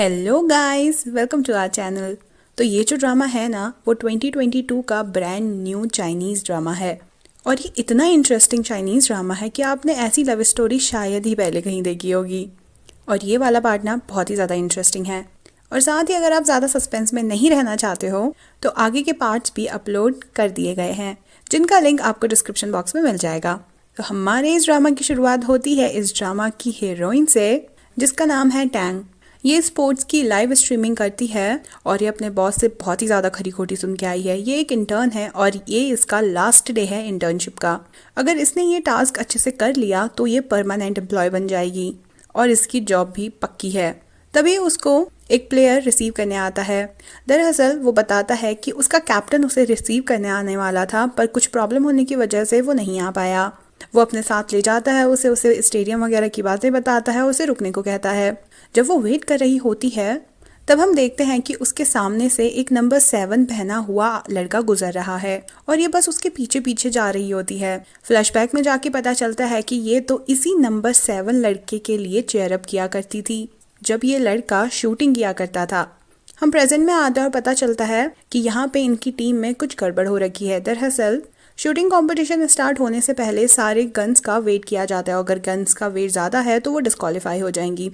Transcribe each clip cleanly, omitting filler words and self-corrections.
Hello guys, welcome to our channel. तो ये जो ड्रामा है ना, वो 2022 का ब्रांड न्यू चाइनीज़ ड्रामा है। और ये इतना इंटरेस्टिंग चाइनीज़ ड्रामा है कि आपने ऐसी लव स्टोरी शायद ही पहले कहीं देखी होगी। और ये वाला पार्ट ना बहुत ही ज़्यादा इंटरेस्टिंग है। और साथ ही अगर आप ज़्यादा सस्पेंस में नहीं रहना चाहते हो तो आगे के पार्ट्स भी अपलोड कर दिए गए हैं, जिनका लिंक आपको डिस्क्रिप्शन बॉक्स में मिल जाएगा। तो हमारे इस ड्रामा की शुरुआत होती है इस ड्रामा की हीरोइन से, जिसका नाम है टैंग। ये स्पोर्ट्स की लाइव स्ट्रीमिंग करती है और ये अपने बॉस से बहुत ही ज़्यादा खरी खोटी सुन के आई है। ये एक इंटर्न है और ये इसका लास्ट डे है इंटर्नशिप का। अगर इसने ये टास्क अच्छे से कर लिया तो ये परमानेंट एम्प्लॉय बन जाएगी और इसकी जॉब भी पक्की है। तभी उसको एक प्लेयर रिसीव करने आता है। दरअसल वो बताता है कि उसका कैप्टन उसे रिसीव करने आने वाला था, पर कुछ प्रॉब्लम होने की वजह से वो नहीं आ पाया। वो अपने साथ ले जाता है उसे स्टेडियम वगैरह की बातें बताता है, उसे रुकने को कहता है। जब वो वेट कर रही होती है तब हम देखते हैं कि उसके सामने से एक नंबर 7 पहना हुआ लड़का गुजर रहा है और ये बस उसके पीछे पीछे जा रही होती है। फ्लैशबैक में जाके पता चलता है कि ये तो इसी नंबर 7 लड़के के लिए चेयर अप किया करती थी जब ये लड़का शूटिंग किया करता था। हम प्रेजेंट में आते हैं और पता चलता है कि यहाँ पे इनकी टीम में कुछ गड़बड़ हो रखी है। दरअसल शूटिंग कंपटीशन स्टार्ट होने से पहले सारे गन्स का वेट किया जाता है। अगर गन्स का वेट ज़्यादा है तो वो डिस्क्वालीफाई हो जाएंगी।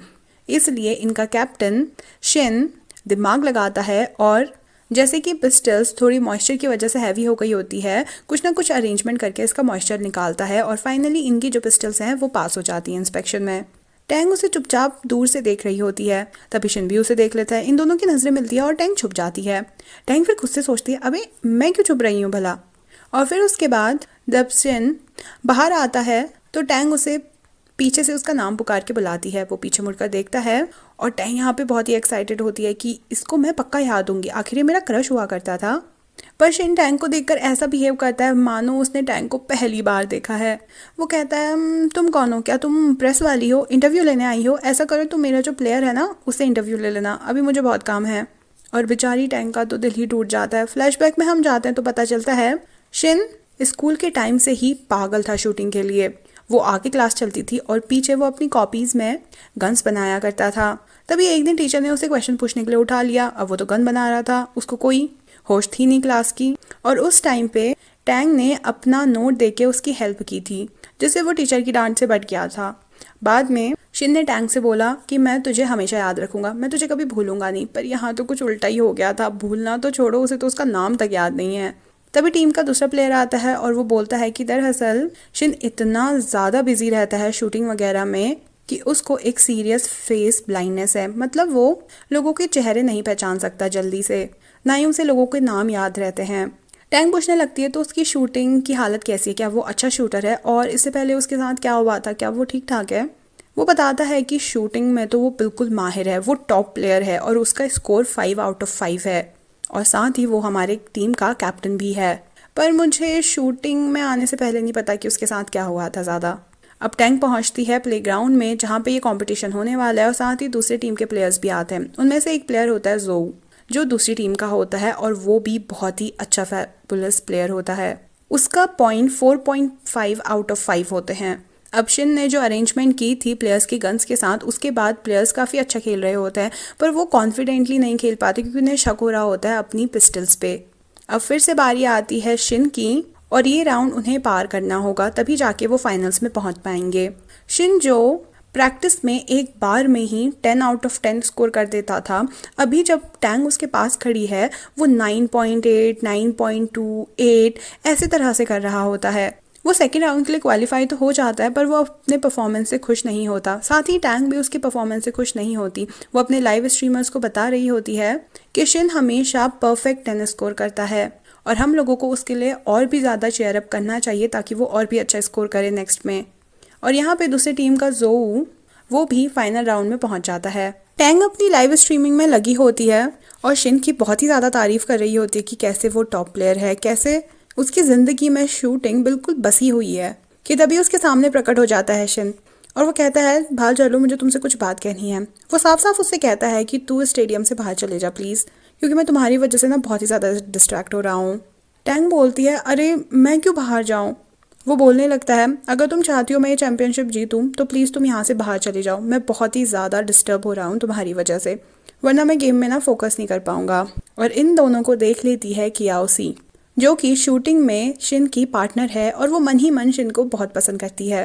इसलिए इनका कैप्टन शिन दिमाग लगाता है और जैसे कि पिस्टल्स थोड़ी मॉइस्चर की वजह से हैवी हो गई होती है, कुछ ना कुछ अरेंजमेंट करके इसका मॉइस्चर निकालता है और फाइनली इनकी जो पिस्टल्स हैं वो पास हो जाती हैं इंस्पेक्शन में। टैंग उसे चुपचाप दूर से देख रही होती है, तभी शिन भी उसे देख लेता है। इन दोनों की नजरें मिलती है और टैंग छुप जाती है। टैंग फिर खुद से सोचती है, अबे मैं क्यों छुप रही हूँ भला। और फिर उसके बाद जब शिन बाहर आता है तो टैंग उसे पीछे से उसका नाम पुकार के बुलाती है। वो पीछे मुड़कर देखता है और टैंग यहाँ पे बहुत ही एक्साइटेड होती है कि इसको मैं पक्का याद दूंगी, आखिर ये मेरा क्रश हुआ करता था। पर शिन टैंग को देखकर ऐसा बिहेव करता है मानो उसने टैंग को पहली बार देखा है। वो कहता है, तुम कौन हो? क्या तुम प्रेस वाली हो? इंटरव्यू लेने आई हो? ऐसा करो तुम मेरा जो प्लेयर है ना उससे इंटरव्यू ले लेना, अभी मुझे बहुत काम है। और बेचारी टैंग का तो दिल ही टूट जाता है। फ्लैशबैक में हम जाते हैं तो पता चलता है शिन स्कूल के टाइम से ही पागल था शूटिंग के लिए। वो आगे क्लास चलती थी और पीछे वो अपनी कॉपीज में गन्स बनाया करता था। तभी एक दिन टीचर ने उसे क्वेश्चन पूछने के लिए उठा लिया। अब वो तो गन बना रहा था, उसको कोई होश थी नहीं क्लास की। और उस टाइम पे टैंग ने अपना नोट देके उसकी हेल्प की थी, जिससे वो टीचर की डांट से बच गया था। बाद में शिन ने टैंग से बोला कि मैं तुझे हमेशा याद रखूंगा, मैं तुझे कभी भूलूंगा नहीं। पर यहाँ तो कुछ उल्टा ही हो गया था, भूलना तो छोड़ो, उसे तो उसका नाम तक याद नहीं है। तभी टीम का दूसरा प्लेयर आता है और वो बोलता है कि दरअसल शिन इतना ज़्यादा बिजी रहता है शूटिंग वगैरह में कि उसको एक सीरियस फेस ब्लाइंडनेस है। मतलब वो लोगों के चेहरे नहीं पहचान सकता जल्दी से, ना ही उसे लोगों के नाम याद रहते हैं। टैंग पूछने लगती है तो उसकी शूटिंग की हालत कैसी है, क्या वो अच्छा शूटर है और इससे पहले उसके साथ क्या हुआ था, क्या वो ठीक ठाक है। वो बताता है कि शूटिंग में तो वो बिल्कुल माहिर है, वो टॉप प्लेयर है और उसका स्कोर 5 आउट ऑफ 5 है और साथ ही वो हमारे टीम का कैप्टन भी है। पर मुझे शूटिंग में आने से पहले नहीं पता कि उसके साथ क्या हुआ था ज़्यादा। अब टैंग पहुंचती है प्लेग्राउंड में जहाँ पे ये कंपटीशन होने वाला है और साथ ही दूसरे टीम के प्लेयर्स भी आते हैं। उनमें से एक प्लेयर होता है जोऊ, जो दूसरी टीम का होता है और वो भी बहुत ही अच्छा फैबुलस प्लेयर होता है। उसका पॉइंट 4.5 आउट ऑफ 5 होते हैं। अब शिन ने जो अरेंजमेंट की थी प्लेयर्स की गन्स के साथ, उसके बाद प्लेयर्स काफ़ी अच्छा खेल रहे होते हैं, पर वो कॉन्फिडेंटली नहीं खेल पाते क्योंकि उन्हें शक हो रहा होता है अपनी पिस्टल्स पे। अब फिर से बारी आती है शिन की और ये राउंड उन्हें पार करना होगा, तभी जाके वो फाइनल्स में पहुंच पाएंगे। शिन जो प्रैक्टिस में एक बार में ही 10 आउट ऑफ 10 स्कोर कर देता था, अभी जब टैंग उसके पास खड़ी है वो 9.8, 9.2, 8 ऐसे तरह से कर रहा होता है। वो सेकेंड राउंड के लिए क्वालिफाई तो हो जाता है, पर वो अपने परफॉर्मेंस से खुश नहीं होता। साथ ही टैंग भी उसके परफॉर्मेंस से खुश नहीं होती। वो अपने लाइव स्ट्रीमर्स को बता रही होती है कि शिन हमेशा परफेक्ट टेनिस स्कोर करता है और हम लोगों को उसके लिए और भी ज़्यादा चेयर अप करना चाहिए ताकि वो और भी अच्छा स्कोर करे नेक्स्ट में। और यहाँ पे दूसरी टीम का जोऊ वो भी फाइनल राउंड में पहुंच जाता है। टैंग अपनी लाइव स्ट्रीमिंग में लगी होती है और शिन की बहुत ही ज़्यादा तारीफ कर रही होती है कि कैसे वो टॉप प्लेयर है, कैसे उसकी ज़िंदगी में शूटिंग बिल्कुल बसी हुई है। कि तभी उसके सामने प्रकट हो जाता है शिन और वो कहता है, बाहर चलो, मुझे तुमसे कुछ बात कहनी है। वो साफ साफ उससे कहता है कि तू स्टेडियम से बाहर चले जा प्लीज़, क्योंकि मैं तुम्हारी वजह से ना बहुत ही ज़्यादा डिस्ट्रैक्ट हो रहा हूँ। टैंग बोलती है, अरे मैं क्यों बाहर जाऊँ? वो बोलने लगता है, अगर तुम चाहती हो मैं ये चैंपियनशिप जीतूं तो प्लीज़ तुम यहाँ से बाहर चले जाओ, मैं बहुत ही ज़्यादा डिस्टर्ब हो रहा हूँ तुम्हारी वजह से, वरना मैं गेम में ना फोकस नहीं कर पाऊंगा। और इन दोनों को देख लेती है कियाओसी, जो कि शूटिंग में शिन की पार्टनर है और वो मन ही मन शिन को बहुत पसंद करती है।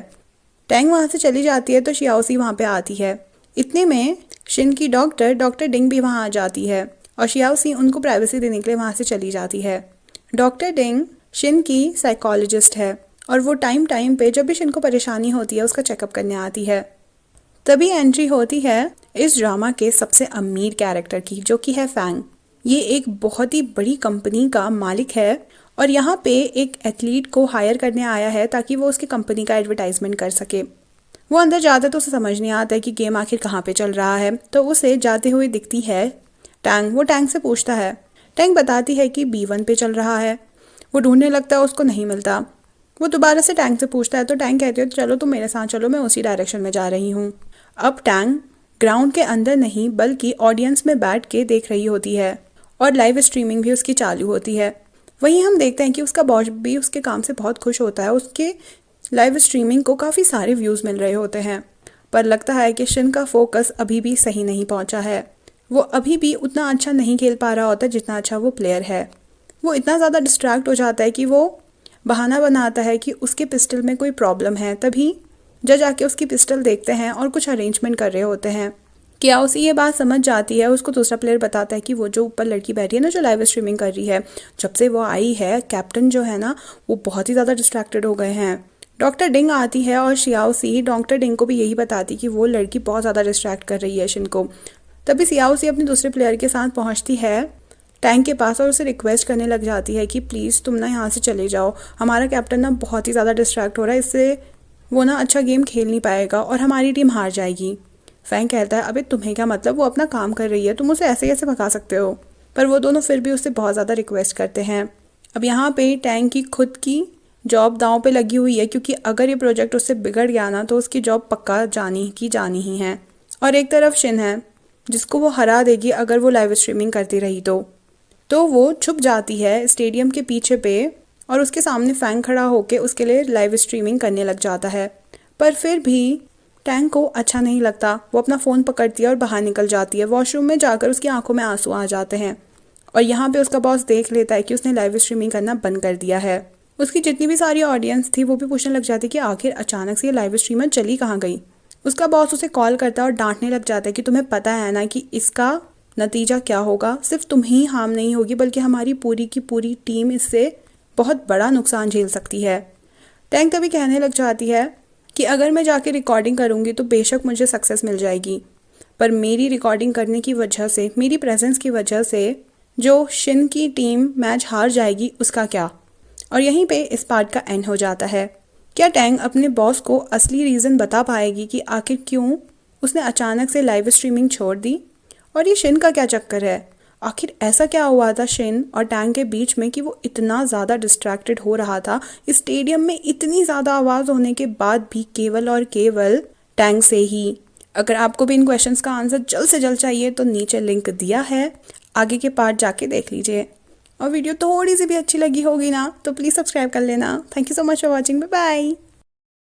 टैंग वहाँ से चली जाती है तो शियाओसी वहाँ पे आती है। इतने में शिन की डॉक्टर डिंग भी वहाँ आ जाती है और शियाओसी उनको प्राइवेसी देने के लिए वहाँ से चली जाती है। डॉक्टर डिंग शिन की साइकोलॉजिस्ट है और वो टाइम टाइम पे जब भी शिन को परेशानी होती है उसका चेकअप करने आती है। तभी एंट्री होती है इस ड्रामा के सबसे अमीर कैरेक्टर की, जो कि है फैंग। ये एक बहुत ही बड़ी कंपनी का मालिक है और यहाँ पे एक एथलीट को हायर करने आया है ताकि वो उसकी कंपनी का एडवर्टाइजमेंट कर सके। वो अंदर जाता है तो उसे समझ नहीं आता है कि गेम आखिर कहाँ पे चल रहा है, तो उसे जाते हुए दिखती है टैंग। वो टैंग से पूछता है, टैंग बताती है कि B1 पे चल रहा है। वो ढूंढने लगता है, उसको नहीं मिलता। वो दोबारा से टैंग से पूछता है तो टैंग कहती है चलो तुम मेरे साथ चलो, मैं उसी डायरेक्शन में जा रही हूँ। अब टैंग ग्राउंड के अंदर नहीं बल्कि ऑडियंस में बैठ के देख रही होती है और लाइव स्ट्रीमिंग भी उसकी चालू होती है। वहीं हम देखते हैं कि उसका बॉस भी उसके काम से बहुत खुश होता है। उसके लाइव स्ट्रीमिंग को काफ़ी सारे व्यूज़ मिल रहे होते हैं, पर लगता है कि शिन का फोकस अभी भी सही नहीं पहुंचा है। वो अभी भी उतना अच्छा नहीं खेल पा रहा होता जितना अच्छा वो प्लेयर है। वो इतना ज़्यादा डिस्ट्रैक्ट हो जाता है कि वो बहाना बनाता है कि उसके पिस्टल में कोई प्रॉब्लम है। तभी जज आके उसकी पिस्टल देखते हैं और कुछ अरेंजमेंट कर रहे होते हैं। कियाओसी ये बात समझ जाती है। उसको दूसरा प्लेयर बताता है कि वो जो ऊपर लड़की बैठी है ना, जो लाइव स्ट्रीमिंग कर रही है, जब से वो आई है कैप्टन जो है ना वो बहुत ही ज़्यादा डिस्ट्रैक्टेड हो गए हैं। डॉक्टर डिंग आती है और शियाओसी डॉक्टर डिंग को भी यही बताती कि वो लड़की बहुत ज़्यादा डिस्ट्रैक्ट कर रही है शिन को। तभी शियाओसी अपने दूसरे प्लेयर के साथ पहुंचती है टैंक के पास और उसे रिक्वेस्ट करने लग जाती है कि प्लीज़ तुम ना यहाँ से चले जाओ, हमारा कैप्टन ना बहुत ही ज़्यादा डिस्ट्रैक्ट हो रहा है, इससे वो ना अच्छा गेम खेल नहीं पाएगा और हमारी टीम हार जाएगी। फैंग कहता है, अबे तुम्हें क्या मतलब, वो अपना काम कर रही है, तुम उसे ऐसे कैसे भगा सकते हो। पर वो दोनों फिर भी उससे बहुत ज़्यादा रिक्वेस्ट करते हैं। अब यहाँ पे टैंक की खुद की जॉब दांव पे लगी हुई है, क्योंकि अगर ये प्रोजेक्ट उससे बिगड़ गया ना तो उसकी जॉब पक्का जानी ही है। और एक तरफ शिन है जिसको वो हरा देगी अगर वो लाइव स्ट्रीमिंग करती रही तो वो छुप जाती है स्टेडियम के पीछे पे और उसके सामने फैंग खड़ा होके उसके लिए लाइव स्ट्रीमिंग करने लग जाता है। पर फिर भी टैंग को अच्छा नहीं लगता। वो अपना फ़ोन पकड़ती है और बाहर निकल जाती है। वॉशरूम में जाकर उसकी आंखों में आंसू आ जाते हैं और यहाँ पे उसका बॉस देख लेता है कि उसने लाइव स्ट्रीमिंग करना बंद कर दिया है। उसकी जितनी भी सारी ऑडियंस थी वो भी पूछने लग जाती कि आखिर अचानक से ये लाइव स्ट्रीमर चली कहाँ गई। उसका बॉस उसे कॉल करता है और डांटने लग जाता है कि तुम्हें पता है ना कि इसका नतीजा क्या होगा, सिर्फ तुम ही हार्म नहीं होगी बल्कि हमारी पूरी की पूरी टीम इससे बहुत बड़ा नुकसान झेल सकती है। टैंक तभी कहने लग जाती है कि अगर मैं जाके रिकॉर्डिंग करूँगी तो बेशक मुझे सक्सेस मिल जाएगी, पर मेरी रिकॉर्डिंग करने की वजह से, मेरी प्रेजेंस की वजह से जो शिन की टीम मैच हार जाएगी उसका क्या। और यहीं पे इस पार्ट का एंड हो जाता है। क्या टैंग अपने बॉस को असली रीज़न बता पाएगी कि आखिर क्यों उसने अचानक से लाइव स्ट्रीमिंग छोड़ दी, और ये शिन का क्या चक्कर है। आखिर ऐसा क्या हुआ था शिन और टैंग के बीच में कि वो इतना ज़्यादा डिस्ट्रैक्टेड हो रहा था स्टेडियम में इतनी ज़्यादा आवाज़ होने के बाद भी केवल और केवल टैंग से ही। अगर आपको भी इन क्वेश्चंस का आंसर जल्द से जल्द चाहिए तो नीचे लिंक दिया है, आगे के पार्ट जाके देख लीजिए। और वीडियो थोड़ी सी भी अच्छी लगी होगी ना तो प्लीज़ सब्सक्राइब कर लेना। Thank you so much for watching, bye bye.